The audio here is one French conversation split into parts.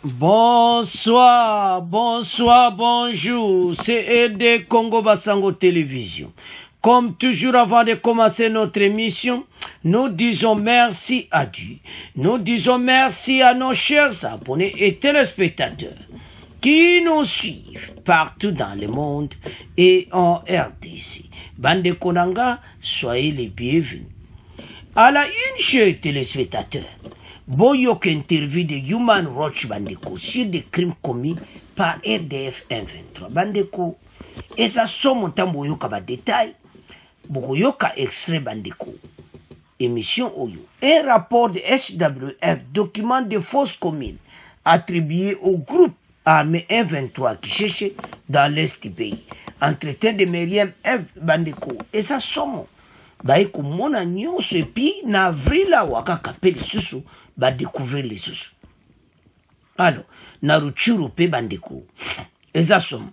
Bonsoir, bonsoir, bonjour, c'est ED Congo Basango Télévision. Comme toujours avant de commencer notre émission, nous disons merci à Dieu. Nous disons merci à nos chers abonnés et téléspectateurs qui nous suivent partout dans le monde et en RDC. Bande Konanga, soyez les bienvenus. À la une, chers téléspectateurs, Boyok interview de Human Rights Bandeko sur des crimes commis par RDF 123. Bandeko, et ça somme en boyoka ba détail, boyoka extrait Bandeko. Émission Oyo. Un rapport de HWF document de fausses communes attribuées au groupe armé 123 qui cherchait dans l'est du pays. Entretien de Myriam F. Bandeko. Et ça somme. Baïko mona nyonso et puis na avril la waka kapeli susu ba découvrir les susu. Alors, na ruchuru pe bandeko. Eza som.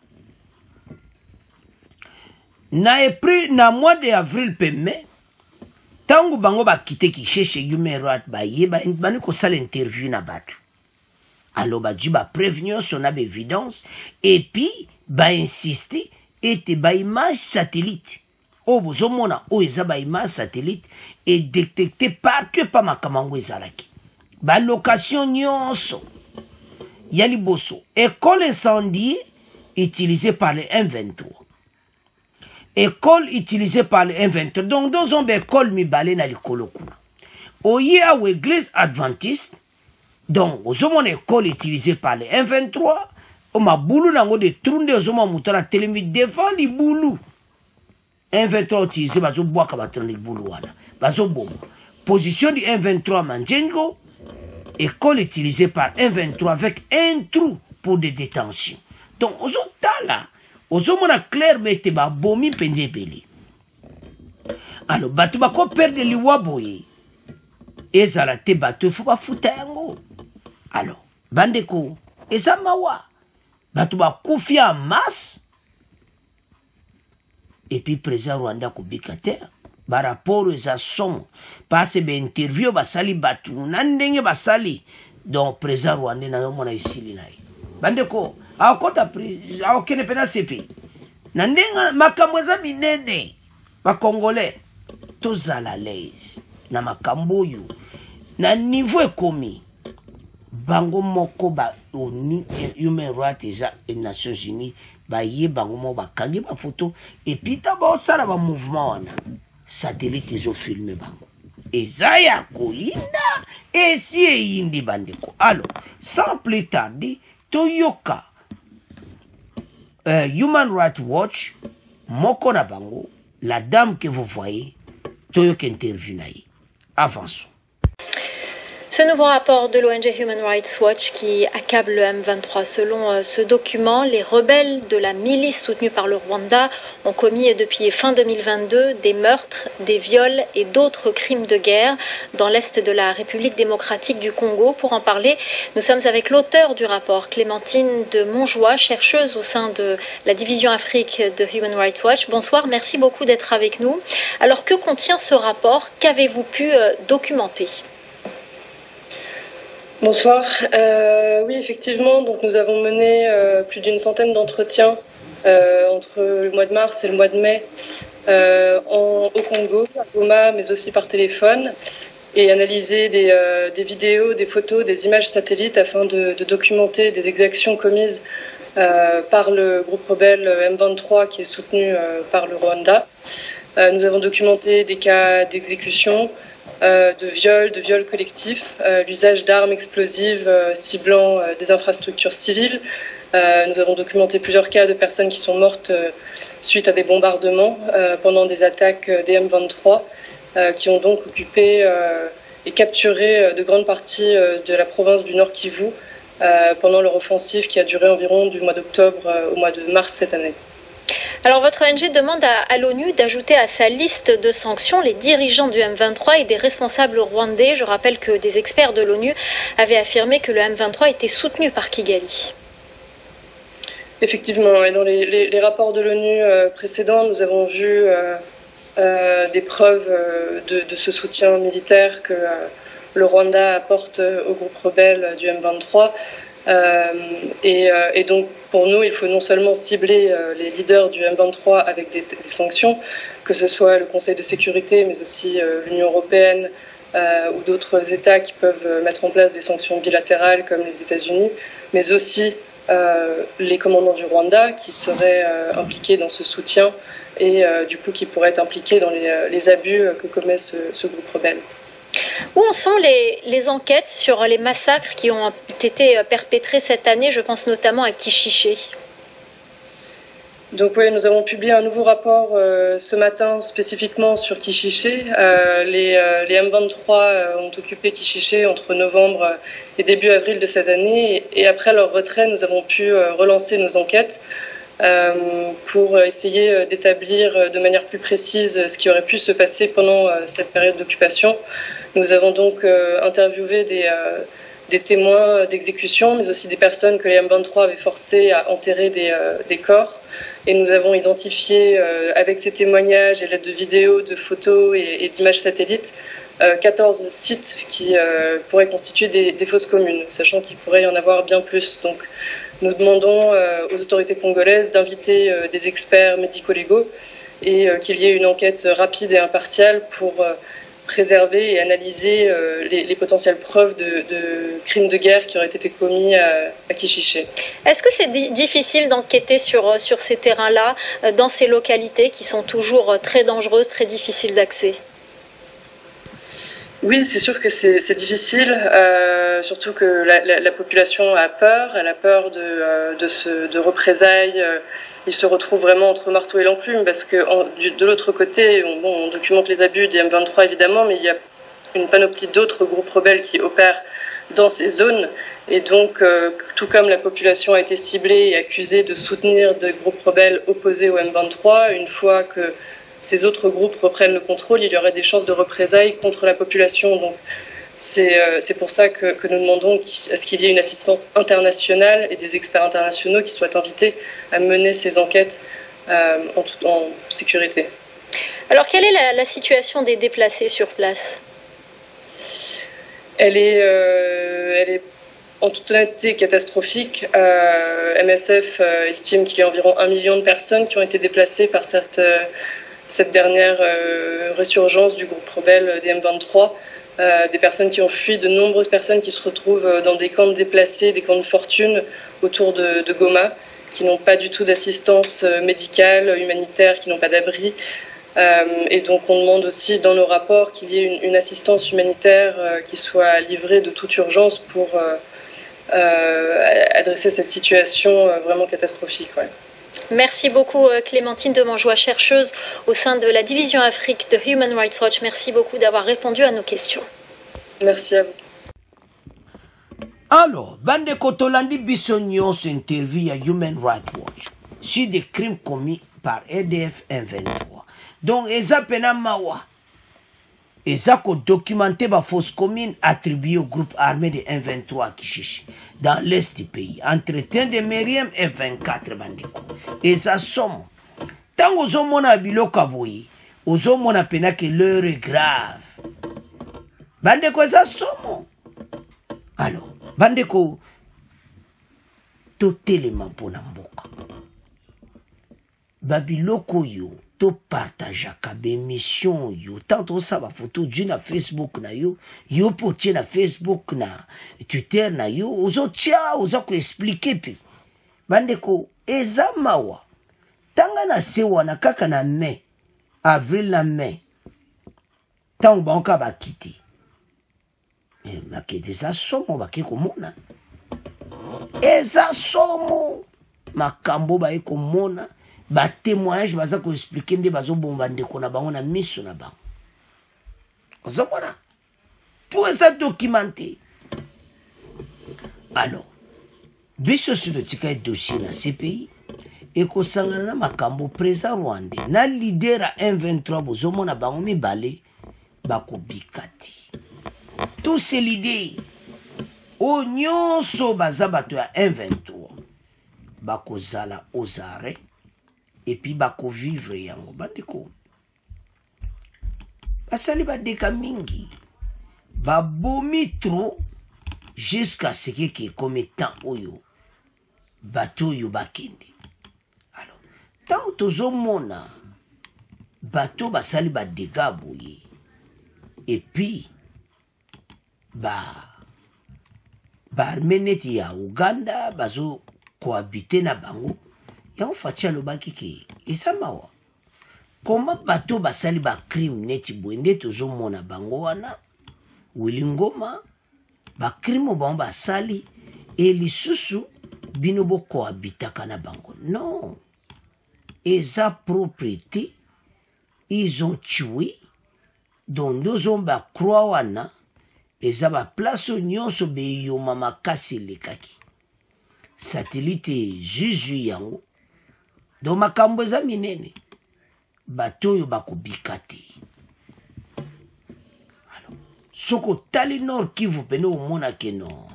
Na epri na mois de avril pe mai tangu bango ba kite ki cherche Human Rights ba yeba baniko sala interview na batu. Alors ba dji ba prévenir son ab évidence et puis ba insister et ba image satellite. Oh, vous avez oh, image satellite et détecté partout par ma kamango ezalaki. Ba location nyonso. Yali bosso. École incendie utilisée par les 123. École utilisée par les 123. Donc, dans une école mi balé na likolo kuna. Oye ou église adventiste. Donc, vous avez une école utilisée par les 123. O ma boulou nango de trunde ozoma mutara telemi devant li boulou. 123 utilisé bazo boaka batoni boulou wana. Bazo bomo. Position du 123 Manjengo. École utilisée par 123 avec un trou pour des détentions. Donc, ozo tala. Ozo mona clair mette ba bomi penje peli. Alors, batu bako perdre liwa boye. Ezala te batu faut ba futa yango. Alors, bandeko, eza mawa. Batu ba kufia en masse. Et puis, président Rwanda Kubikater, par rapport aux assommes, parce que l'interview basali batu, nandenge basali, donc président Rwanda n'a pas ici l'inaï. Bandeko, à côté à aucun pena CP. Nandenga makamweza minene, ba Congolais, tous à la l'aise, na makamboyo, na niveau économique. Bango moko ba ONU Human Rights et Nations Unies ba ye bango mo ba kangi ba photo et puis taba osala ba mouvement wana satellite zo filmer bango ezaya koinda et si indi bandeko. Alors sans plus tarder toyoka Human Rights Watch moko na bango la dame que vous voyez toyoka interview na ye. Avançons. Ce nouveau rapport de l'ONG Human Rights Watch qui accable le M23. Selon ce document, les rebelles de la milice soutenue par le Rwanda ont commis depuis fin 2022 des meurtres, des viols et d'autres crimes de guerre dans l'est de la République démocratique du Congo. Pour en parler, nous sommes avec l'auteur du rapport, Clémentine de Montjoie, chercheuse au sein de la division Afrique de Human Rights Watch. Bonsoir, merci beaucoup d'être avec nous. Alors, que contient ce rapport? Qu'avez-vous pu documenter? Bonsoir. Oui, effectivement, donc nous avons mené plus d'une centaine d'entretiens entre le mois de mars et le mois de mai au Congo, à Goma, mais aussi par téléphone, et analysé des vidéos, des photos, des images satellites afin de documenter des exactions commises par le groupe rebelle M23 qui est soutenu par le Rwanda. Nous avons documenté des cas d'exécution, de viols collectifs, l'usage d'armes explosives ciblant des infrastructures civiles. Nous avons documenté plusieurs cas de personnes qui sont mortes suite à des bombardements pendant des attaques des M23 qui ont donc occupé et capturé de grandes parties de la province du Nord Kivu pendant leur offensive qui a duré environ du mois d'octobre au mois de mars cette année. Alors votre ONG demande à l'ONU d'ajouter à sa liste de sanctions les dirigeants du M23 et des responsables rwandais. Je rappelle que des experts de l'ONU avaient affirmé que le M23 était soutenu par Kigali. Effectivement, et dans les rapports de l'ONU précédents, nous avons vu des preuves de ce soutien militaire que le Rwanda apporte au groupe rebelle du M23. Et donc, pour nous, il faut non seulement cibler les leaders du M23 avec des sanctions, que ce soit le Conseil de sécurité, mais aussi l'Union européenne ou d'autres États qui peuvent mettre en place des sanctions bilatérales comme les États-Unis, mais aussi les commandants du Rwanda qui seraient impliqués dans ce soutien et du coup qui pourraient être impliqués dans les abus que commet ce groupe rebelle. Où en sont les enquêtes sur les massacres qui ont été perpétrés cette année? Je pense notamment à Kishiché. Donc oui, nous avons publié un nouveau rapport ce matin spécifiquement sur Kishiché. Les M23 ont occupé Kishiché entre novembre et début avril de cette année. Et après leur retrait, nous avons pu relancer nos enquêtes pour essayer d'établir de manière plus précise ce qui aurait pu se passer pendant cette période d'occupation. Nous avons donc interviewé des témoins d'exécution, mais aussi des personnes que les M23 avaient forcées à enterrer des corps. Et nous avons identifié, avec ces témoignages et l'aide de vidéos, de photos et d'images satellites, 14 sites qui pourraient constituer des fosses communes, sachant qu'il pourrait y en avoir bien plus. Donc, nous demandons aux autorités congolaises d'inviter des experts médico-légaux et qu'il y ait une enquête rapide et impartiale pour préserver et analyser les potentielles preuves de crimes de guerre qui auraient été commis à Kishiché. Est-ce que c'est difficile d'enquêter sur ces terrains-là, dans ces localités qui sont toujours très dangereuses, très difficiles d'accès? Oui, c'est sûr que c'est difficile, surtout que la population a peur, elle a peur de représailles. Ils se retrouvent vraiment entre marteau et l'enclume parce que de l'autre côté, on documente les abus des M23 évidemment, mais il y a une panoplie d'autres groupes rebelles qui opèrent dans ces zones. Et donc, tout comme la population a été ciblée et accusée de soutenir des groupes rebelles opposés au M23, une fois que ces autres groupes reprennent le contrôle, il y aurait des chances de représailles contre la population. Donc, c'est pour ça que nous demandons à ce qu'il y ait une assistance internationale et des experts internationaux qui soient invités à mener ces enquêtes en sécurité. Alors, quelle est la situation des déplacés sur place? Elle est en toute honnêteté catastrophique. MSF estime qu'il y a environ 1 million de personnes qui ont été déplacées par cette dernière résurgence du groupe rebelle des M23. Des personnes qui ont fui, de nombreuses personnes qui se retrouvent dans des camps de déplacés, des camps de fortune autour de Goma, qui n'ont pas du tout d'assistance médicale, humanitaire, qui n'ont pas d'abri. Et donc on demande aussi dans nos rapports qu'il y ait une assistance humanitaire qui soit livrée de toute urgence pour adresser cette situation vraiment catastrophique. Ouais. Merci beaucoup Clémentine Demangeois, chercheuse au sein de la division Afrique de Human Rights Watch. Merci beaucoup d'avoir répondu à nos questions. Merci à vous. Alors, bande kotolandi biso nyonso interview à Human Rights Watch sur des crimes commis par EDF M23. Donc, eza pena mawa. Eza ko documenter ba fausse commune attribuée au groupe armé de M23 à Kishishi, dans l'est du pays, entre Tendemeriam et 24 bandeko. Eza somo. Tant ozo mona biloka boyi, ozo mona pena que l'heure est grave. Bandeko eza somo. Alors, bandeko, totelema pona mboka. Babiloko yo, to partageaka bémission yo. Tant on sa ba photo du na Facebook na yo, yo potie na Facebook na Twitter na yo, ozo tia, ozo ko expliquer pe. Bandeko, eza mawa. Tanga na sewa na kaka na mai, avril na mai. Tant banka ba kiti. Make eza somo bake komona. Eza somo makambo ba komona. Ba témoignage baza ko expliquer nde bazo bomba ndeko na bango na miso na bango. Ozomona. Tout ça documenté. Alors, biso sur le tika dossier na CPI et ko sangana na makambo président rwandais na leader a M23 bozomona bango mibale bako bikati. Tout c'est l'idée. O nyonso baza bato ya M23 bako zala aux arrêts. Et puis bako vivre yango bandeko basali badeka mingi babomi trop jusqu'à ce que comme temps oyo bato oyo bakende. Alors tant tozomona bato basali badega boye et puis baarme neti ya Uganda bazo cohabiter na bango yango Faci alobaki ke eza mawa koma bato basali bacrime neti boye nde tozomona bango wana Willy Ngoma bacrime bango basali e lisusu bino bokohabitaka na bango. Non, eza propriété ils ont tué donc deux ba croix wana eza ba place nyonso beyoma makasi elekaki satellite juju yango donc makambo eza minene bato oyo bakobika te. Soko tali Nord Kivu pene omonake no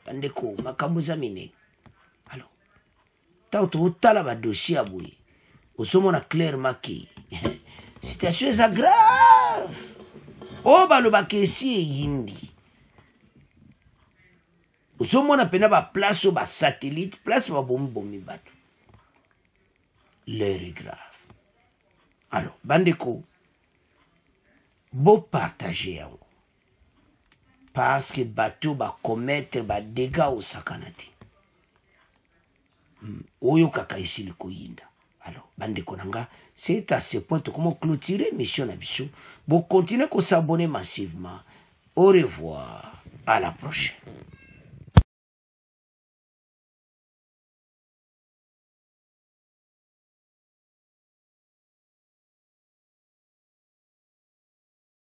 bandeko makambo eza minene. Alors tauto tala ba dossier aboye osomona clairement que situation eza grave o balobaka esi eyindi osomona pena ba place o ba satellite place ba bomi bato l'heure est grave. Alors bandeko bo partager yango parce que bateau va commettre des dégâts au sakanati. Oyo kaka ici le koyinda. Alors, bande konanga, c'est à ce point comment clôturer mission nabiso. Bon, continuez à s'abonner massivement. Au revoir. À la prochaine.